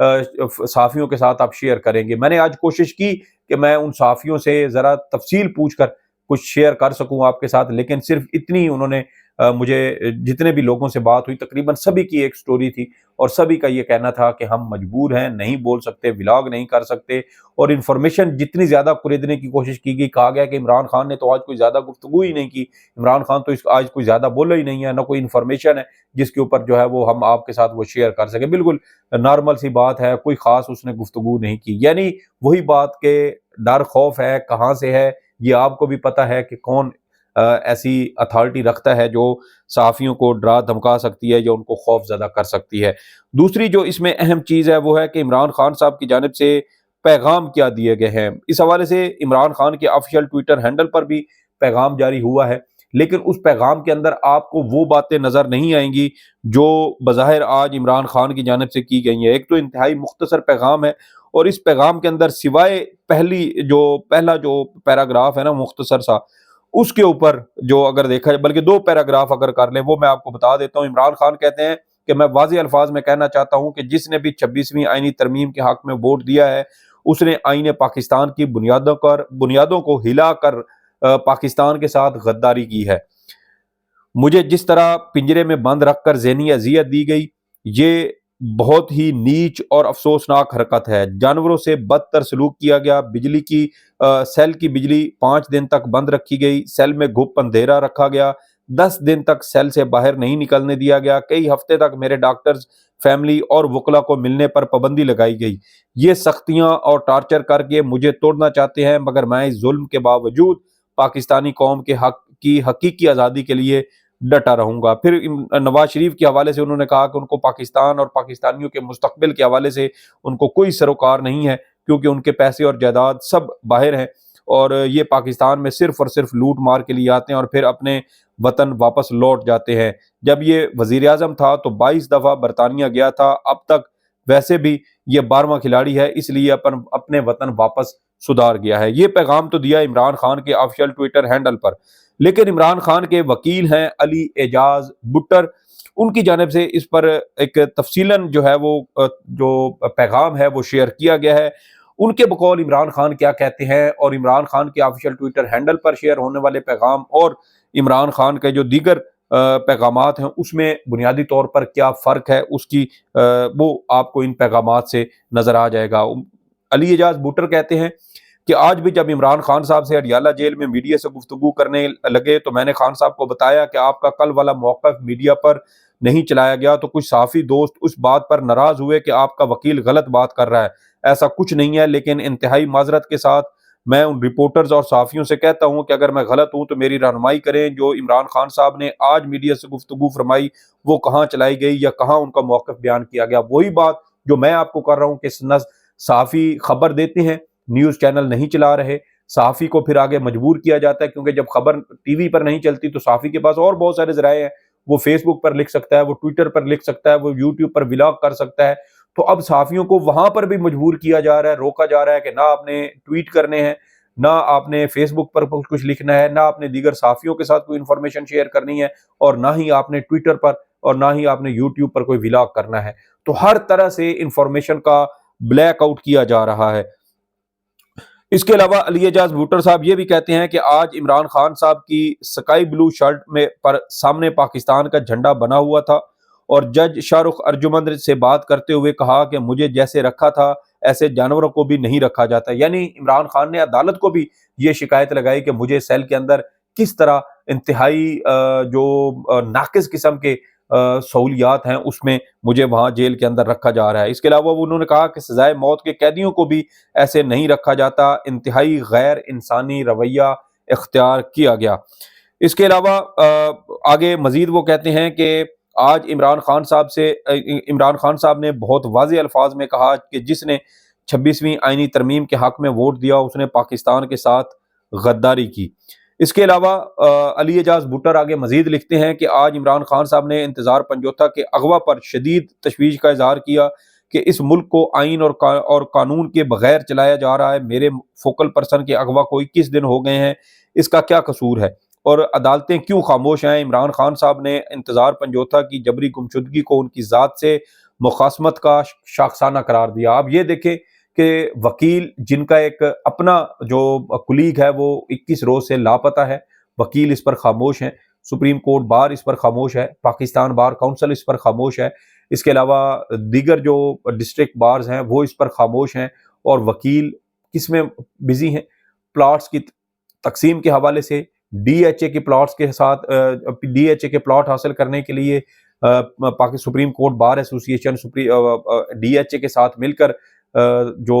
صحافیوں کے ساتھ آپ شیئر کریں گے؟ میں نے آج کوشش کی کہ میں ان صحافیوں سے ذرا تفصیل پوچھ کر کچھ شیئر کر سکوں آپ کے ساتھ، لیکن صرف اتنی انہوں نے مجھے، جتنے بھی لوگوں سے بات ہوئی تقریباً سبھی کی ایک سٹوری تھی، اور سبھی کا یہ کہنا تھا کہ ہم مجبور ہیں، نہیں بول سکتے، ولاگ نہیں کر سکتے، اور انفارمیشن جتنی زیادہ خریدنے کی کوشش کی گئی، کہا گیا کہ عمران خان نے تو آج کوئی زیادہ گفتگو ہی نہیں کی، عمران خان تو آج کوئی زیادہ بولا ہی نہیں ہے، نہ کوئی انفارمیشن ہے جس کے اوپر جو ہے وہ ہم آپ کے ساتھ وہ شیئر کر سکیں۔ بالکل نارمل سی بات ہے، کوئی خاص اس نے گفتگو نہیں کی، یعنی وہی بات کہ ڈر خوف ہے کہاں سے ہے یہ آپ کو بھی پتہ ہے کہ کون ایسی اتھارٹی رکھتا ہے جو صحافیوں کو ڈرا دھمکا سکتی ہے یا ان کو خوف زدہ کر سکتی ہے۔ دوسری جو اس میں اہم چیز ہے وہ ہے کہ عمران خان صاحب کی جانب سے پیغام کیا دیے گئے ہیں۔ اس حوالے سے عمران خان کے آفیشیل ٹویٹر ہینڈل پر بھی پیغام جاری ہوا ہے، لیکن اس پیغام کے اندر آپ کو وہ باتیں نظر نہیں آئیں گی جو بظاہر آج عمران خان کی جانب سے کی گئی ہیں۔ ایک تو انتہائی مختصر پیغام ہے، اور اس پیغام کے اندر سوائے پہلا جو پیراگراف ہے نا مختصر سا، اس کے اوپر جو اگر دیکھا جائے، بلکہ 2 پیراگراف اگر کر لیں وہ میں آپ کو بتا دیتا ہوں۔ عمران خان کہتے ہیں کہ میں واضح الفاظ میں کہنا چاہتا ہوں کہ جس نے بھی 26ویں آئینی ترمیم کے حق میں ووٹ دیا ہے اس نے آئین پاکستان کی بنیادوں کو ہلا کر پاکستان کے ساتھ غداری کی ہے۔ مجھے جس طرح پنجرے میں بند رکھ کر ذہنی اذیت دی گئی، یہ بہت ہی نیچ اور افسوسناک حرکت ہے۔ جانوروں سے بدتر سلوک کیا گیا، سیل کی بجلی 5 دن تک بند رکھی گئی، سیل میں گھپ اندھیرا رکھا گیا، 10 دن تک سیل سے باہر نہیں نکلنے دیا گیا، کئی ہفتے تک میرے ڈاکٹرز، فیملی اور وکلا کو ملنے پر پابندی لگائی گئی۔ یہ سختیاں اور ٹارچر کر کے مجھے توڑنا چاہتے ہیں، مگر میں اس ظلم کے باوجود پاکستانی قوم کے حق کی حقیقی آزادی کے لیے ڈٹا رہوں گا۔ پھر نواز شریف کے حوالے سے انہوں نے کہا کہ ان کو پاکستان اور پاکستانیوں کے مستقبل کے حوالے سے ان کو کوئی سروکار نہیں ہے، کیونکہ ان کے پیسے اور جائیداد سب باہر ہیں، اور یہ پاکستان میں صرف اور صرف لوٹ مار کے لیے آتے ہیں اور پھر اپنے وطن واپس لوٹ جاتے ہیں۔ جب یہ وزیر اعظم تھا تو 22 دفعہ برطانیہ گیا تھا، اب تک ویسے بھی یہ 12واں کھلاڑی ہے، اس لیے اپنے وطن واپس سدھار گیا ہے۔ یہ پیغام تو دیا عمران خان کے آفیشیل ٹویٹر ہینڈل پر، لیکن عمران خان کے وکیل ہیں علی اعجاز بٹر، ان کی جانب سے اس پر ایک تفصیلاً جو ہے وہ جو پیغام ہے وہ شیئر کیا گیا ہے۔ ان کے بقول عمران خان کیا کہتے ہیں، اور عمران خان کے آفیشیل ٹویٹر ہینڈل پر شیئر ہونے والے پیغام اور عمران خان کے جو دیگر پیغامات ہیں اس میں بنیادی طور پر کیا فرق ہے، اس کی وہ آپ کو ان پیغامات سے نظر آ جائے گا۔ علی اعجاز بٹر کہتے ہیں کہ آج بھی جب عمران خان صاحب سے اڈیالہ جیل میں میڈیا سے گفتگو کرنے لگے تو میں نے خان صاحب کو بتایا کہ آپ کا کل والا موقف میڈیا پر نہیں چلایا گیا، تو کچھ صحافی دوست اس بات پر ناراض ہوئے کہ آپ کا وکیل غلط بات کر رہا ہے۔ ایسا کچھ نہیں ہے، لیکن انتہائی معذرت کے ساتھ میں ان رپورٹرز اور صحافیوں سے کہتا ہوں کہ اگر میں غلط ہوں تو میری رہنمائی کریں۔ جو عمران خان صاحب نے آج میڈیا سے گفتگو فرمائی وہ کہاں چلائی گئی یا کہاں ان کا موقف بیان کیا گیا؟ وہی بات جو میں آپ کو کر رہا ہوں کہ صحافی خبر دیتے ہیں، نیوز چینل نہیں چلا رہے، صحافی کو پھر آگے مجبور کیا جاتا ہے، کیونکہ جب خبر ٹی وی پر نہیں چلتی تو صحافی کے پاس اور بہت سارے ذرائع ہیں، وہ فیس بک پر لکھ سکتا ہے، وہ ٹویٹر پر لکھ سکتا ہے، وہ یوٹیوب پر ولاگ کر سکتا ہے۔ تو اب صحافیوں کو وہاں پر بھی مجبور کیا جا رہا ہے، روکا جا رہا ہے کہ نہ آپ نے ٹویٹ کرنے ہیں، نہ آپ نے فیس بک پر کچھ لکھنا ہے، نہ آپ نے دیگر صحافیوں کے ساتھ کوئی انفارمیشن شیئر کرنی ہے، اور نہ ہی آپ نے ٹویٹر پر اور نہ ہی آپ نے یوٹیوب پر کوئی ولاگ کرنا ہے۔ تو ہر طرح سے انفارمیشن کا بلیک آؤٹ کیا جا رہا ہے۔ اس کے علاوہ علی اعجاز بھٹر صاحب یہ بھی کہتے ہیں کہ آج عمران خان صاحب کی سکائی بلو شرٹ میں پر سامنے پاکستان کا جھنڈا بنا ہوا تھا، اور جج شاہ رخ ارجمند سے بات کرتے ہوئے کہا کہ مجھے جیسے رکھا تھا ایسے جانوروں کو بھی نہیں رکھا جاتا۔ یعنی عمران خان نے عدالت کو بھی یہ شکایت لگائی کہ مجھے سیل کے اندر کس طرح انتہائی جو ناقص قسم کے سہولیات ہیں اس میں مجھے وہاں جیل کے اندر رکھا جا رہا ہے۔ اس کے علاوہ انہوں نے کہا کہ سزائے موت کے قیدیوں کو بھی ایسے نہیں رکھا جاتا، انتہائی غیر انسانی رویہ اختیار کیا گیا۔ اس کے علاوہ آگے مزید وہ کہتے ہیں کہ آج عمران خان صاحب نے بہت واضح الفاظ میں کہا کہ جس نے 26ویں آئینی ترمیم کے حق میں ووٹ دیا اس نے پاکستان کے ساتھ غداری کی۔ اس کے علاوہ علی اعجاز بٹر آگے مزید لکھتے ہیں کہ آج عمران خان صاحب نے انتظار پنجوتھا کے اغوا پر شدید تشویش کا اظہار کیا کہ اس ملک کو آئین اور قانون کے بغیر چلایا جا رہا ہے۔ میرے فوکل پرسن کے اغوا کو 21 دن ہو گئے ہیں، اس کا کیا قصور ہے اور عدالتیں کیوں خاموش ہیں؟ عمران خان صاحب نے انتظار پنجوتھا کی جبری گمشدگی کو ان کی ذات سے مخاصمت کا شاخسانہ قرار دیا۔ اب یہ دیکھیں کہ وکیل جن کا ایک اپنا جو کلیگ ہے وہ 21 روز سے لاپتہ ہے، وکیل اس پر خاموش ہیں، سپریم کورٹ بار اس پر خاموش ہے، پاکستان بار کونسل اس پر خاموش ہے، اس کے علاوہ دیگر جو ڈسٹرکٹ بارز ہیں وہ اس پر خاموش ہیں، اور وکیل کس میں بزی ہیں؟ پلاٹس کی تقسیم کے حوالے سے، ڈی ایچ اے کے پلاٹس کے ساتھ ڈی ایچ اے کے پلاٹ حاصل کرنے کے لیے سپریم کورٹ بار ایسوسی ایشن ڈی ایچ اے کے ساتھ مل کر جو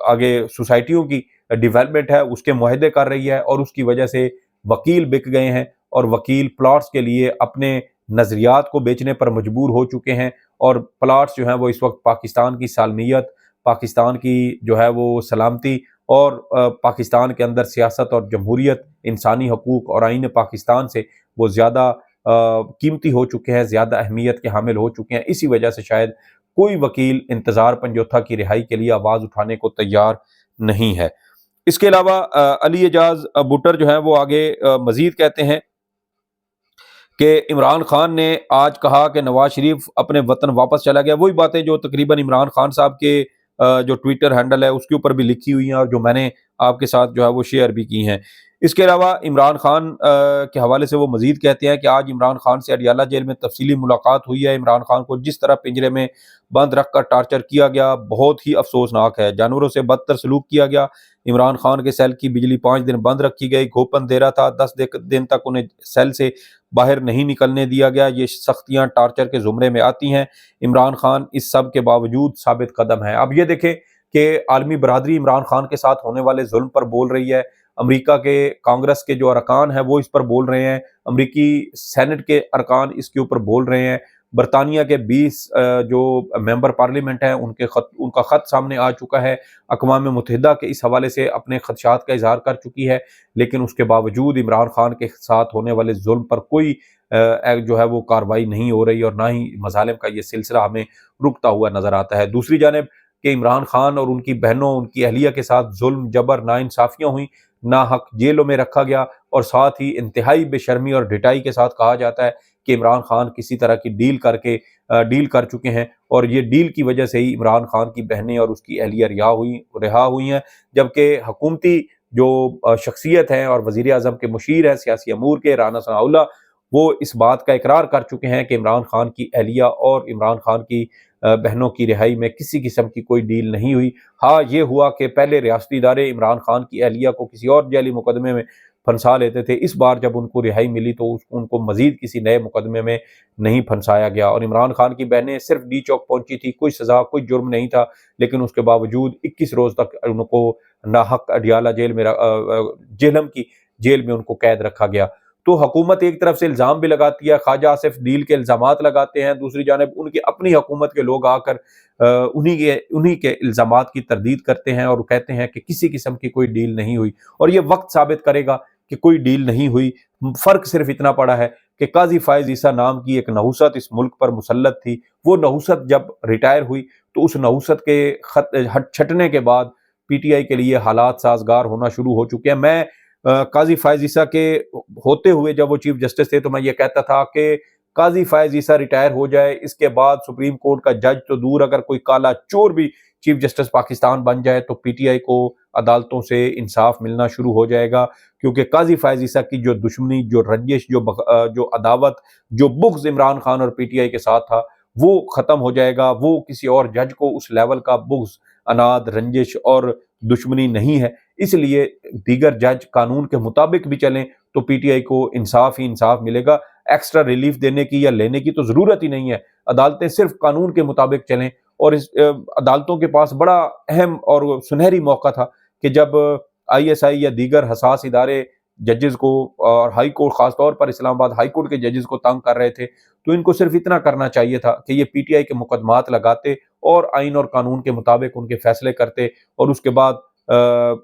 آگے سوسائٹیوں کی ڈیولپمنٹ ہے اس کے معاہدے کر رہی ہے، اور اس کی وجہ سے وکیل بک گئے ہیں، اور وکیل پلاٹس کے لیے اپنے نظریات کو بیچنے پر مجبور ہو چکے ہیں، اور پلاٹس جو ہیں وہ اس وقت پاکستان کی سالمیت، پاکستان کی جو ہے وہ سلامتی، اور پاکستان کے اندر سیاست اور جمہوریت، انسانی حقوق اور آئین پاکستان سے وہ زیادہ قیمتی ہو چکے ہیں، زیادہ اہمیت کے حامل ہو چکے ہیں۔ اسی وجہ سے شاید کوئی وکیل انتظار پنجوتھا کی رہائی کے لیے آواز اٹھانے کو تیار نہیں ہے۔ اس کے علاوہ علی اعجاز بٹر جو ہیں وہ آگے مزید کہتے ہیں کہ عمران خان نے آج کہا کہ نواز شریف اپنے وطن واپس چلا گیا، وہی باتیں جو تقریباً عمران خان صاحب کے جو ٹویٹر ہینڈل ہے اس کے اوپر بھی لکھی ہوئی ہیں، اور جو میں نے آپ کے ساتھ جو ہے وہ شیئر بھی کی ہیں۔ اس کے علاوہ عمران خان کے حوالے سے وہ مزید کہتے ہیں کہ آج عمران خان سے اڈیالہ جیل میں تفصیلی ملاقات ہوئی ہے۔ عمران خان کو جس طرح پنجرے میں بند رکھ کر ٹارچر کیا گیا بہت ہی افسوسناک ہے، جانوروں سے بدتر سلوک کیا گیا۔ عمران خان کے سیل کی بجلی 5 دن بند رکھی گئی، گھوپن دے رہا تھا، 10 دن تک انہیں سیل سے باہر نہیں نکلنے دیا گیا۔ یہ سختیاں ٹارچر کے زمرے میں آتی ہیں۔ عمران خان اس سب کے باوجود ثابت قدم ہے۔ اب یہ دیکھیں کہ عالمی برادری عمران خان کے ساتھ ہونے والے ظلم پر بول رہی ہے، امریکہ کے کانگریس کے جو ارکان ہیں وہ اس پر بول رہے ہیں، امریکی سینٹ کے ارکان اس کے اوپر بول رہے ہیں، برطانیہ کے 20 جو ممبر پارلیمنٹ ہیں ان کا خط سامنے آ چکا ہے، اقوام متحدہ کے اس حوالے سے اپنے خدشات کا اظہار کر چکی ہے، لیکن اس کے باوجود عمران خان کے ساتھ ہونے والے ظلم پر کوئی جو ہے وہ کارروائی نہیں ہو رہی، اور نہ ہی مظالم کا یہ سلسلہ ہمیں رکتا ہوا نظر آتا ہے۔ دوسری جانب کہ عمران خان اور ان کی بہنوں، ان کی اہلیہ کے ساتھ ظلم، جبر، ناانصافیاں ہوئیں، ناحق جیلوں میں رکھا گیا، اور ساتھ ہی انتہائی بے شرمی اور ڈٹائی کے ساتھ کہا جاتا ہے کہ عمران خان کسی طرح کی ڈیل کر چکے ہیں، اور یہ ڈیل کی وجہ سے ہی عمران خان کی بہنیں اور اس کی اہلیہ رہا ہوئی ہیں، جبکہ حکومتی جو شخصیت ہیں اور وزیر اعظم کے مشیر ہیں سیاسی امور کے رانا ثناء اللہ، وہ اس بات کا اقرار کر چکے ہیں کہ عمران خان کی اہلیہ اور عمران خان کی بہنوں کی رہائی میں کسی قسم کی کوئی ڈیل نہیں ہوئی۔ ہاں یہ ہوا کہ پہلے ریاستی ادارے عمران خان کی اہلیہ کو کسی اور جعلی مقدمے میں پھنسا لیتے تھے، اس بار جب ان کو رہائی ملی تو ان کو مزید کسی نئے مقدمے میں نہیں پھنسایا گیا، اور عمران خان کی بہنیں صرف ڈی چوک پہنچی تھی، کوئی سزا، کوئی جرم نہیں تھا، لیکن اس کے باوجود 21 روز تک ان کو ناحق اڈیالہ جیل میں جہلم کی جیل میں ان کو قید رکھا گیا۔ تو حکومت ایک طرف سے الزام بھی لگاتی ہے، خواجہ آصف ڈیل کے الزامات لگاتے ہیں، دوسری جانب ان کی اپنی حکومت کے لوگ آ کر انہی کے الزامات کی تردید کرتے ہیں، اور کہتے ہیں کہ کسی قسم کی کوئی ڈیل نہیں ہوئی، اور یہ وقت ثابت کرے گا کہ کوئی ڈیل نہیں ہوئی۔ فرق صرف اتنا پڑا ہے کہ قاضی فائز عیسیٰ نام کی ایک نحوست اس ملک پر مسلط تھی، وہ نحوست جب ریٹائر ہوئی تو اس نحوست کے چھٹنے کے بعد پی ٹی آئی کے لیے حالات سازگار ہونا شروع ہو چکے ہیں۔ میں قاضی فائز عیسیٰ کے ہوتے ہوئے جب وہ چیف جسٹس تھے تو میں یہ کہتا تھا کہ قاضی فائز عیسیٰ ریٹائر ہو جائے، اس کے بعد سپریم کورٹ کا جج تو دور، اگر کوئی کالا چور بھی چیف جسٹس پاکستان بن جائے تو پی ٹی آئی کو عدالتوں سے انصاف ملنا شروع ہو جائے گا، کیونکہ قاضی فائز عیسیٰ کی جو دشمنی، جو رنجش، جو عداوت، جو بغض عمران خان اور پی ٹی آئی کے ساتھ تھا وہ ختم ہو جائے گا۔ وہ کسی اور جج کو اس لیول کا بغض، اناد، رنجش اور دشمنی نہیں ہے، اس لیے دیگر جج قانون کے مطابق بھی چلیں تو پی ٹی آئی کو انصاف ہی انصاف ملے گا۔ ایکسٹرا ریلیف دینے کی یا لینے کی تو ضرورت ہی نہیں ہے، عدالتیں صرف قانون کے مطابق چلیں، اور اس عدالتوں کے پاس بڑا اہم اور سنہری موقع تھا کہ جب آئی ایس آئی یا دیگر حساس ادارے ججز کو، اور ہائی کورٹ خاص طور پر اسلام آباد ہائی کورٹ کے ججز کو تنگ کر رہے تھے، تو ان کو صرف اتنا کرنا چاہیے تھا کہ یہ پی ٹی آئی کے مقدمات لگاتے اور آئین اور قانون کے مطابق ان کے فیصلے کرتے، اور اس کے بعد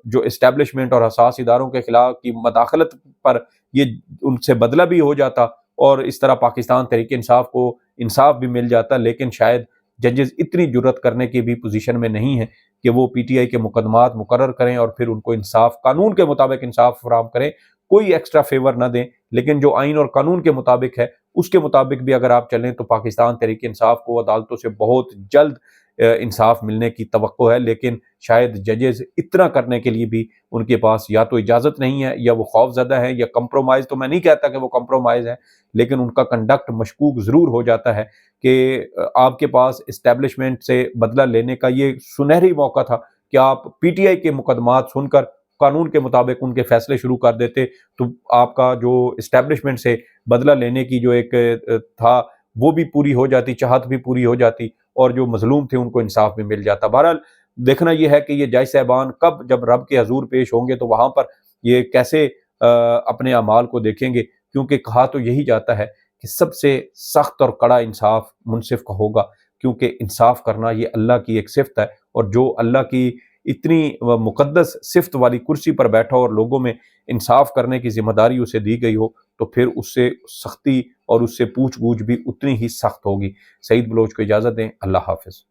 جو اسٹیبلشمنٹ اور حساس اداروں کے خلاف کی مداخلت پر یہ ان سے بدلہ بھی ہو جاتا، اور اس طرح پاکستان تحریک انصاف کو انصاف بھی مل جاتا۔ لیکن شاید ججز اتنی جرت کرنے کی بھی پوزیشن میں نہیں ہیں کہ وہ پی ٹی آئی کے مقدمات مقرر کریں اور پھر ان کو انصاف، قانون کے مطابق انصاف فراہم کریں، کوئی ایکسٹرا فیور نہ دیں، لیکن جو آئین اور قانون کے مطابق ہے اس کے مطابق بھی اگر آپ چلیں تو پاکستان تحریک انصاف کو عدالتوں سے بہت جلد انصاف ملنے کی توقع ہے، لیکن شاید ججز اتنا کرنے کے لیے بھی ان کے پاس یا تو اجازت نہیں ہے، یا وہ خوف زدہ ہیں، یا کمپرومائز، تو میں نہیں کہتا کہ وہ کمپرومائز ہے، لیکن ان کا کنڈکٹ مشکوک ضرور ہو جاتا ہے کہ آپ کے پاس اسٹیبلشمنٹ سے بدلہ لینے کا یہ سنہری موقع تھا کہ آپ پی ٹی آئی کے مقدمات سن کر قانون کے مطابق ان کے فیصلے شروع کر دیتے، تو آپ کا جو اسٹیبلشمنٹ سے بدلہ لینے کی جو ایک تھا وہ بھی پوری ہو جاتی، چاہت بھی پوری ہو جاتی، اور جو مظلوم تھے ان کو انصاف بھی مل جاتا۔ بہرحال دیکھنا یہ ہے کہ یہ جج صاحبان کب جب رب کے حضور پیش ہوں گے تو وہاں پر یہ کیسے اپنے اعمال کو دیکھیں گے، کیونکہ کہا تو یہی جاتا ہے کہ سب سے سخت اور کڑا انصاف منصف کا ہوگا، کیونکہ انصاف کرنا یہ اللہ کی ایک صفت ہے، اور جو اللہ کی اتنی مقدس صفت والی کرسی پر بیٹھا ہو اور لوگوں میں انصاف کرنے کی ذمہ داری اسے دی گئی ہو، تو پھر اس سے سختی اور اس سے پوچھ گچھ بھی اتنی ہی سخت ہوگی۔ سعید بلوچ کو اجازت دیں، اللہ حافظ۔